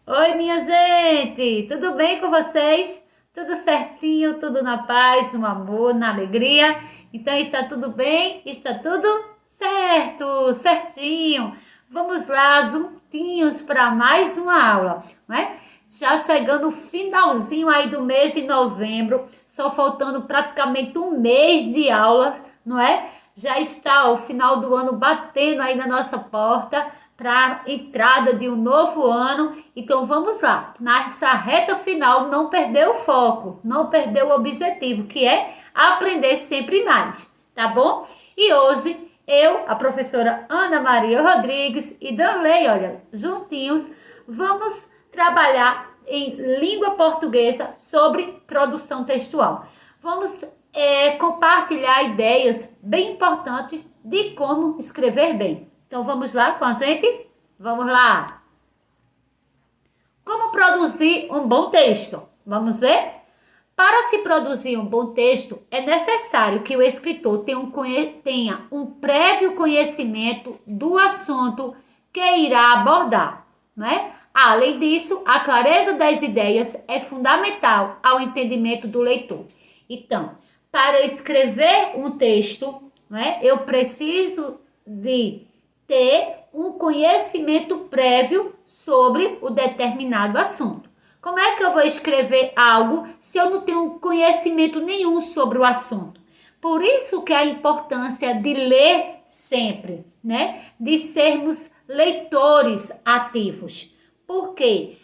Oi, minha gente! Tudo bem com vocês? Tudo certinho, tudo na paz, no amor, na alegria? Então está tudo bem? Está tudo certo, certinho. Vamos lá, juntinhos para mais uma aula, não é? Já chegando o finalzinho aí do mês de novembro, só faltando praticamente um mês de aulas, não é? Já está o final do ano batendo aí na nossa porta para a entrada de um novo ano. Então vamos lá, nessa reta final, não perder o foco, não perder o objetivo, que é aprender sempre mais, tá bom? E hoje eu, a professora Ana Maria Rodrigues e Danley, olha, juntinhos, vamos trabalhar em língua portuguesa sobre produção textual. Vamos compartilhar ideias bem importantes de como escrever bem. Então vamos lá com a gente? Vamos lá! Como produzir um bom texto? Vamos ver? Para se produzir um bom texto, é necessário que o escritor tenha um prévio conhecimento do assunto que irá abordar, não é? Além disso, a clareza das ideias é fundamental ao entendimento do leitor. Então, para escrever um texto, não é? Eu preciso de ter um conhecimento prévio sobre o determinado assunto. Como é que eu vou escrever algo se eu não tenho conhecimento nenhum sobre o assunto? Por isso que a importância de ler sempre, né? De sermos leitores ativos. Porque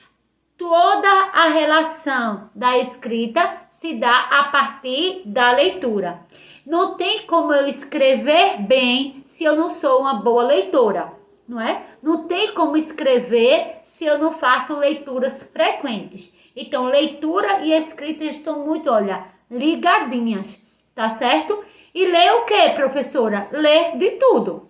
toda a relação da escrita se dá a partir da leitura. Não tem como eu escrever bem se eu não sou uma boa leitora, não é? Não tem como escrever se eu não faço leituras frequentes. Então, leitura e escrita estão muito, olha, ligadinhas, tá certo? E ler o que, professora? Ler de tudo,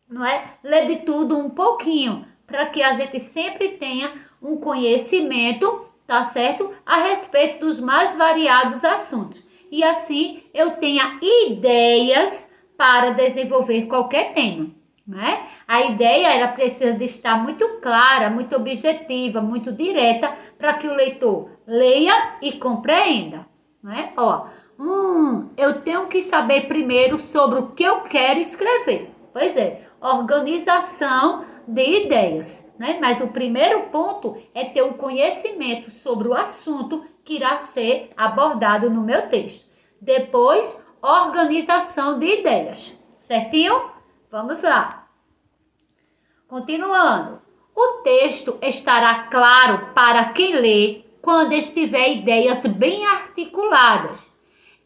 não é? Ler de tudo um pouquinho, para que a gente sempre tenha um conhecimento, tá certo? A respeito dos mais variados assuntos. E assim eu tenha ideias para desenvolver qualquer tema, né? A ideia ela precisa de estar muito clara, muito objetiva, muito direta para que o leitor leia e compreenda, né? Ó, eu tenho que saber primeiro sobre o que eu quero escrever. Pois é, organização de ideias, né? Mas o primeiro ponto é ter um conhecimento sobre o assunto que irá ser abordado no meu texto. Depois, organização de ideias, certinho? Vamos lá. Continuando. O texto estará claro para quem lê quando estiver ideias bem articuladas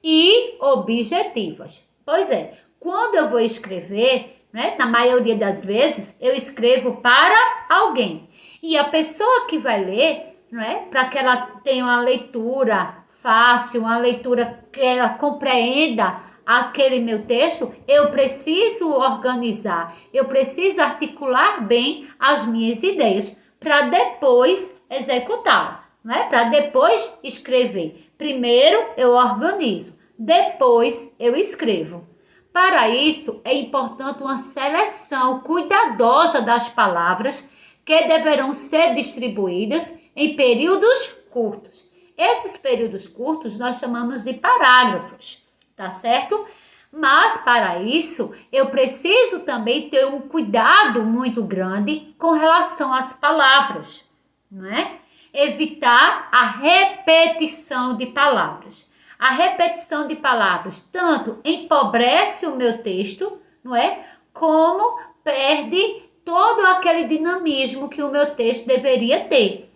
e objetivas. Pois é, quando eu vou escrever, né, na maioria das vezes, eu escrevo para alguém. E a pessoa que vai ler, né, para que ela tenha uma leitura fácil, uma leitura que ela compreenda aquele meu texto, eu preciso organizar, eu preciso articular bem as minhas ideias para depois executá-la, né? Para depois escrever. Primeiro eu organizo, depois eu escrevo. Para isso, é importante uma seleção cuidadosa das palavras que deverão ser distribuídas em períodos curtos. Esses períodos curtos nós chamamos de parágrafos, tá certo? Mas para isso, eu preciso também ter um cuidado muito grande com relação às palavras, não é? Evitar a repetição de palavras. A repetição de palavras tanto empobrece o meu texto, não é? Como perde todo aquele dinamismo que o meu texto deveria ter,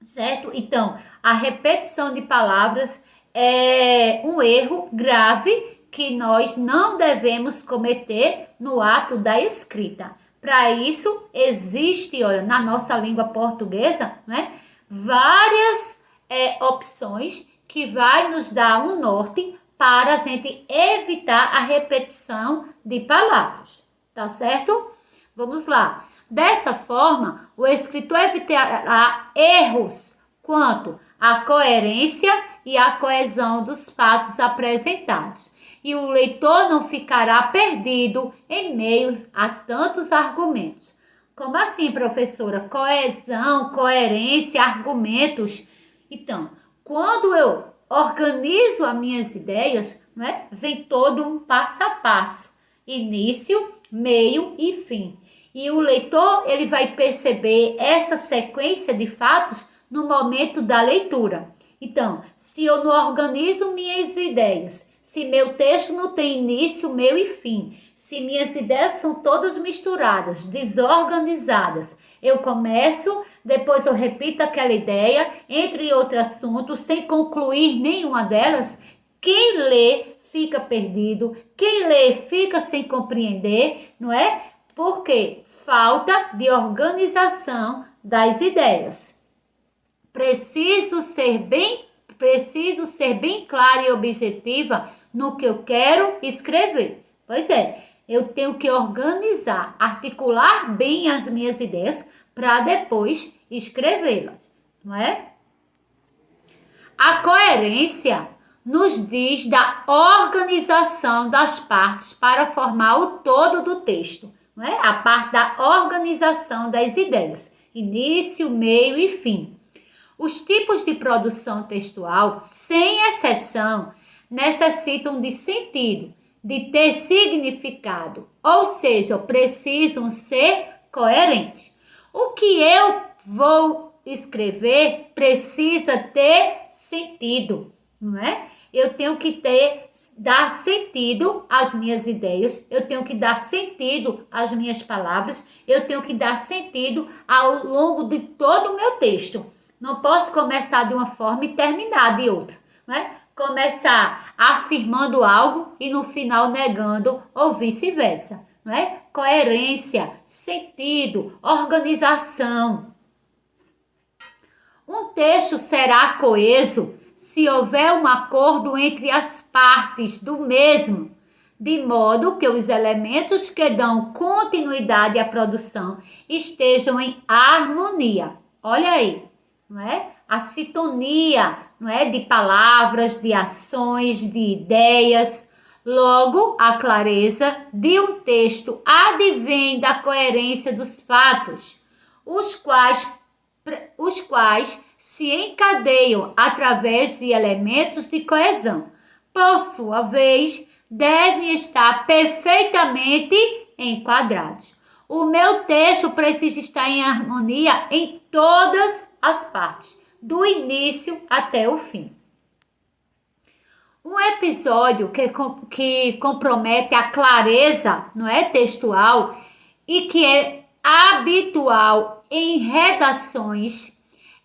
certo? Então, a repetição de palavras é um erro grave que nós não devemos cometer no ato da escrita. Para isso, existe, olha, na nossa língua portuguesa, né, várias opções que vai nos dar um norte para a gente evitar a repetição de palavras, tá certo? Vamos lá. Dessa forma, o escritor evitará erros quanto à coerência e à coesão dos fatos apresentados. E o leitor não ficará perdido em meio a tantos argumentos. Como assim, professora? Coesão, coerência, argumentos. Então, quando eu organizo as minhas ideias, né, vem todo um passo a passo. Início, meio e fim. E o leitor, ele vai perceber essa sequência de fatos no momento da leitura. Então, se eu não organizo minhas ideias, se meu texto não tem início, meio e fim, se minhas ideias são todas misturadas, desorganizadas, eu começo, depois eu repito aquela ideia, entre outros assuntos, sem concluir nenhuma delas, quem lê fica perdido, quem lê fica sem compreender, não é? Porque falta de organização das ideias. Preciso ser bem clara e objetiva no que eu quero escrever. Pois é, eu tenho que organizar, articular bem as minhas ideias para depois escrevê-las, não é? A coerência nos diz da organização das partes para formar o todo do texto, não é? A parte da organização das ideias, início, meio e fim. Os tipos de produção textual, sem exceção, necessitam de sentido, de ter significado, ou seja, precisam ser coerentes. O que eu vou escrever precisa ter sentido, não é? Eu tenho que dar sentido às minhas ideias, eu tenho que dar sentido às minhas palavras, eu tenho que dar sentido ao longo de todo o meu texto. Não posso começar de uma forma e terminar de outra, né? Começar afirmando algo e no final negando ou vice-versa, né? Coerência, sentido, organização. Um texto será coeso se houver um acordo entre as partes do mesmo, de modo que os elementos que dão continuidade à produção estejam em harmonia. Olha aí. Não é? A sintonia, não é? De palavras, de ações, de ideias. Logo, a clareza de um texto advém da coerência dos fatos, os quais se encadeiam através de elementos de coesão. Por sua vez, devem estar perfeitamente enquadrados. O meu texto precisa estar em harmonia em todas as partes, do início até o fim. Um episódio que compromete a clareza, não é, textual e que é habitual em redações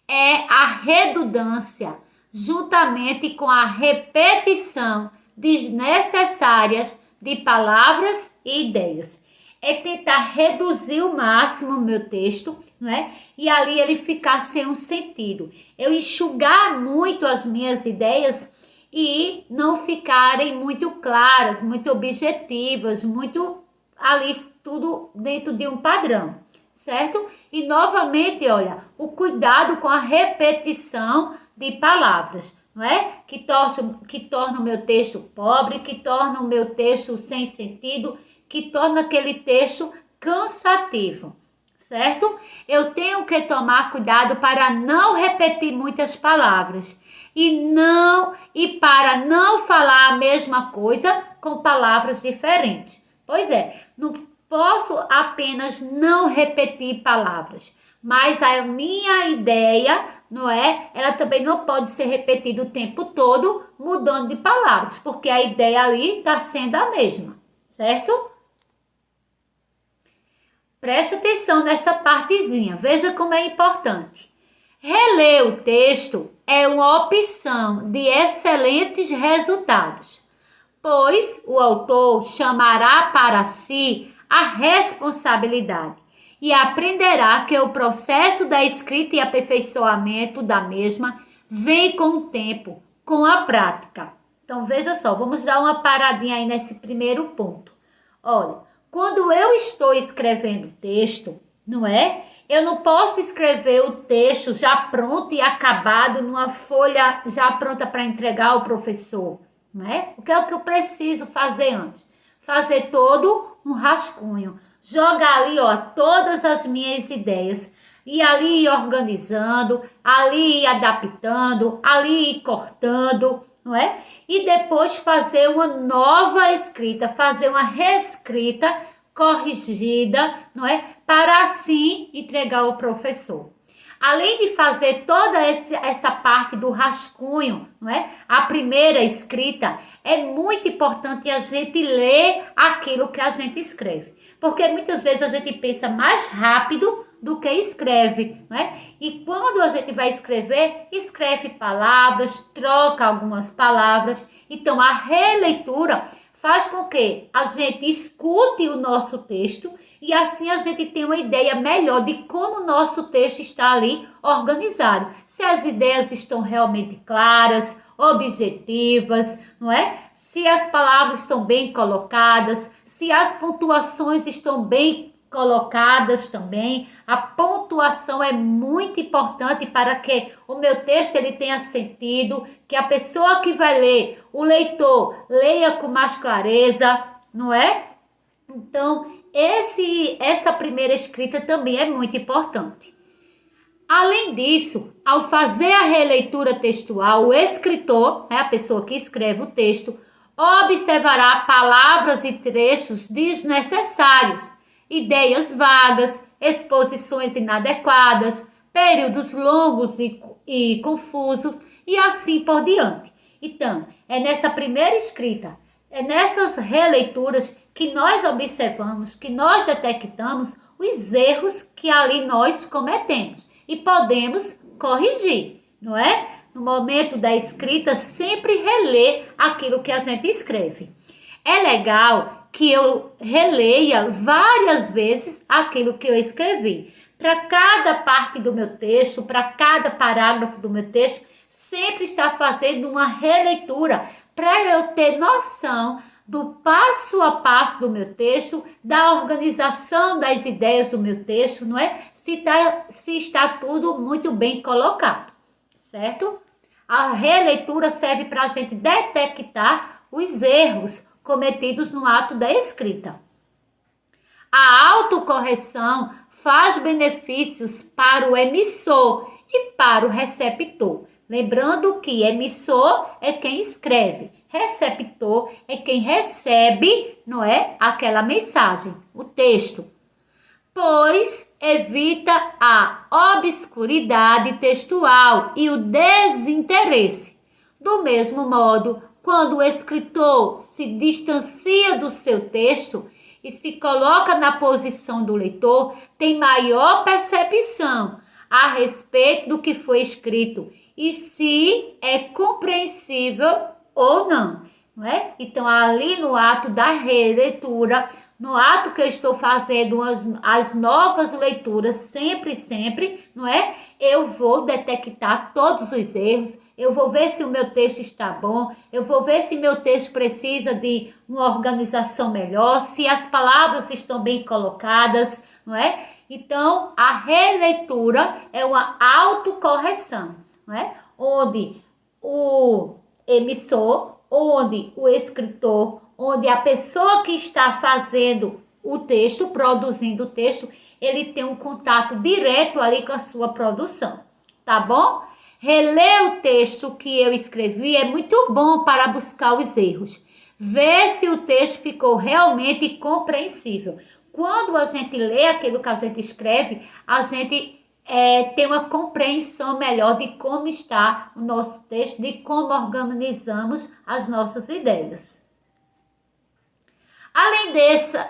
é a redundância, juntamente com a repetição desnecessárias de palavras e ideias. É tentar reduzir o máximo o meu texto, não é? E ali ele ficar sem um sentido. Eu enxugar muito as minhas ideias e não ficarem muito claras, muito objetivas, muito ali tudo dentro de um padrão, certo? E novamente, olha, o cuidado com a repetição de palavras, não é? Que torna o meu texto pobre, que torna o meu texto sem sentido, que torna aquele texto cansativo, certo? Eu tenho que tomar cuidado para não repetir muitas palavras e para não falar a mesma coisa com palavras diferentes. Pois é, não posso apenas não repetir palavras, mas a minha ideia, não é? Ela também não pode ser repetida o tempo todo mudando de palavras, porque a ideia ali está sendo a mesma, certo? Preste atenção nessa partezinha, veja como é importante. Reler o texto é uma opção de excelentes resultados, pois o autor chamará para si a responsabilidade e aprenderá que o processo da escrita e aperfeiçoamento da mesma vem com o tempo, com a prática. Então, veja só, vamos dar uma paradinha aí nesse primeiro ponto. Olha, quando eu estou escrevendo texto, não é? Eu não posso escrever o texto já pronto e acabado numa folha já pronta para entregar ao professor, não é? O que é o que eu preciso fazer antes? Fazer todo um rascunho, jogar ali, ó, todas as minhas ideias. E ali ir organizando, ali ir adaptando, ali ir cortando, não é? E depois fazer uma nova escrita, fazer uma reescrita corrigida, não é? Para assim entregar ao professor. Além de fazer toda essa parte do rascunho, não é? A primeira escrita, é muito importante a gente ler aquilo que a gente escreve. Porque muitas vezes a gente pensa mais rápido do que escreve, não é? E quando a gente vai escrever, escreve palavras, troca algumas palavras. Então, a releitura faz com que a gente escute o nosso texto e assim a gente tem uma ideia melhor de como o nosso texto está ali organizado. Se as ideias estão realmente claras, objetivas, não é? Se as palavras estão bem colocadas, se as pontuações estão bem colocadas também. A pontuação é muito importante para que o meu texto ele tenha sentido, que a pessoa que vai ler, o leitor, leia com mais clareza, não é? Então, essa primeira escrita também é muito importante. Além disso, ao fazer a releitura textual, o escritor, a pessoa que escreve o texto, observará palavras e trechos desnecessários, ideias vagas, exposições inadequadas, períodos longos e confusos e assim por diante. Então, é nessa primeira escrita, é nessas releituras que nós observamos, que nós detectamos os erros que ali nós cometemos e podemos corrigir, não é? No momento da escrita, sempre reler aquilo que a gente escreve. É legal que eu releia várias vezes aquilo que eu escrevi. Para cada parte do meu texto, para cada parágrafo do meu texto, sempre estar fazendo uma releitura para eu ter noção do passo a passo do meu texto, da organização das ideias do meu texto, não é? Se está tudo muito bem colocado, certo? A releitura serve para a gente detectar os erros cometidos no ato da escrita. A autocorreção faz benefícios para o emissor e para o receptor. Lembrando que emissor é quem escreve, receptor é quem recebe, não é, aquela mensagem, o texto. Pois evita a obscuridade textual e o desinteresse. Do mesmo modo, quando o escritor se distancia do seu texto e se coloca na posição do leitor, tem maior percepção a respeito do que foi escrito e se é compreensível ou não, não é? Então, ali no ato da releitura, no ato que eu estou fazendo as novas leituras, sempre, não é? Eu vou detectar todos os erros, eu vou ver se o meu texto está bom, eu vou ver se meu texto precisa de uma organização melhor, se as palavras estão bem colocadas, não é? Então, a releitura é uma autocorreção, não é? Onde o emissor, onde o escritor, onde a pessoa que está fazendo o texto, produzindo o texto, ele tem um contato direto ali com a sua produção, tá bom? Reler o texto que eu escrevi é muito bom para buscar os erros. Ver se o texto ficou realmente compreensível. Quando a gente lê aquilo que a gente escreve, a gente tem uma compreensão melhor de como está o nosso texto, de como organizamos as nossas ideias. Além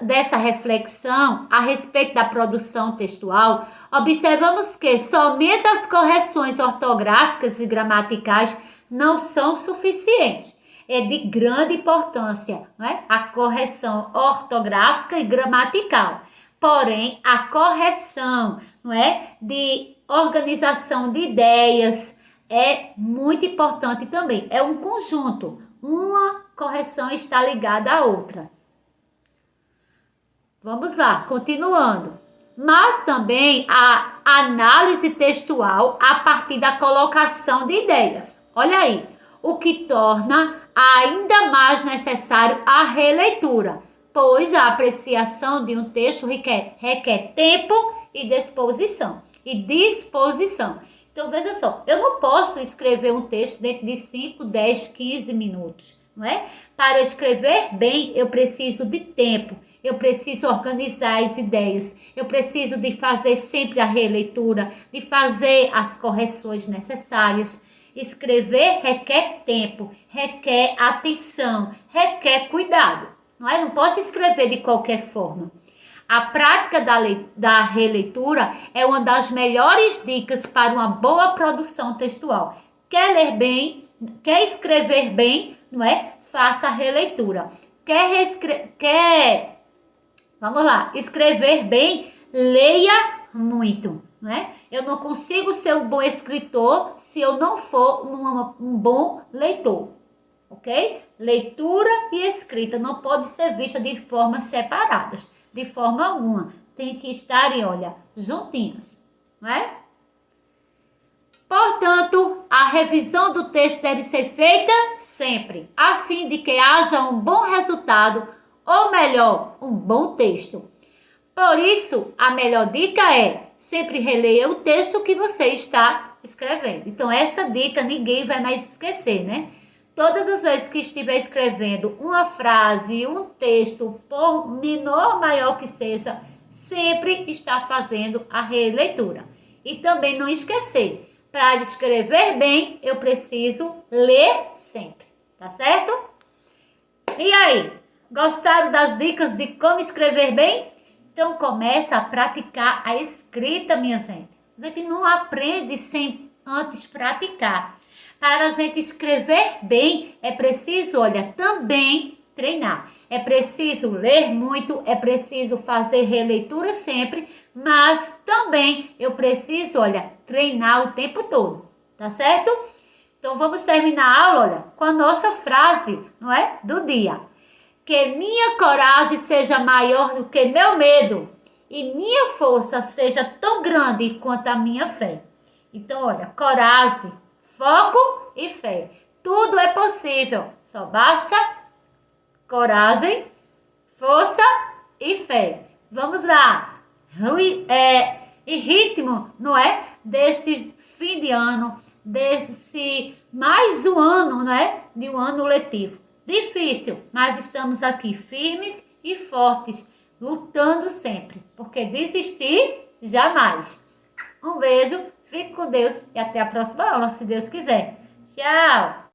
dessa reflexão a respeito da produção textual, observamos que somente as correções ortográficas e gramaticais não são suficientes. É de grande importância, não é? A correção ortográfica e gramatical. Porém, a correção, não é, de organização de ideias é muito importante também. É um conjunto. Uma correção está ligada à outra. Vamos lá, continuando. Mas também a análise textual a partir da colocação de ideias. Olha aí, o que torna ainda mais necessário a releitura. pois a apreciação de um texto requer tempo e disposição. Então, veja só, eu não posso escrever um texto dentro de 5, 10, 15 minutos, não é? Para escrever bem, eu preciso de tempo, eu preciso organizar as ideias, eu preciso de fazer sempre a releitura, de fazer as correções necessárias. Escrever requer tempo, requer atenção, requer cuidado, não é? Não posso escrever de qualquer forma. A prática da releitura é uma das melhores dicas para uma boa produção textual. Quer ler bem, quer escrever bem, não é? Faça a releitura. Vamos lá, escrever bem, leia muito, não é? Eu não consigo ser um bom escritor se eu não for um bom leitor, ok? Leitura e escrita não podem ser vistas de formas separadas. De forma alguma, tem que estarem, olha, juntinhas, não é? Portanto, a revisão do texto deve ser feita sempre, a fim de que haja um bom resultado, ou melhor, um bom texto. Por isso, a melhor dica é sempre releia o texto que você está escrevendo. Então, essa dica ninguém vai mais esquecer, né? Todas as vezes que estiver escrevendo uma frase, um texto, por menor ou maior que seja, sempre está fazendo a releitura. E também não esquecer, para escrever bem, eu preciso ler sempre, tá certo? E aí, gostaram das dicas de como escrever bem? Então começa a praticar a escrita, minha gente. A gente não aprende sem antes praticar. Para a gente escrever bem, é preciso, olha, também treinar. É preciso ler muito, é preciso fazer releitura sempre, mas também eu preciso, olha, treinar o tempo todo, tá certo? Então vamos terminar a aula, olha, com a nossa frase, não é? Do dia. Que minha coragem seja maior do que meu medo e minha força seja tão grande quanto a minha fé. Então, olha, coragem, foco e fé. Tudo é possível. Só basta coragem, força e fé. Vamos lá. E ritmo, não é? Deste fim de ano, desse mais um ano, não é? De um ano letivo. Difícil, mas estamos aqui firmes e fortes, lutando sempre. Porque desistir, jamais. Um beijo. Fique com Deus e até a próxima aula, se Deus quiser. Tchau!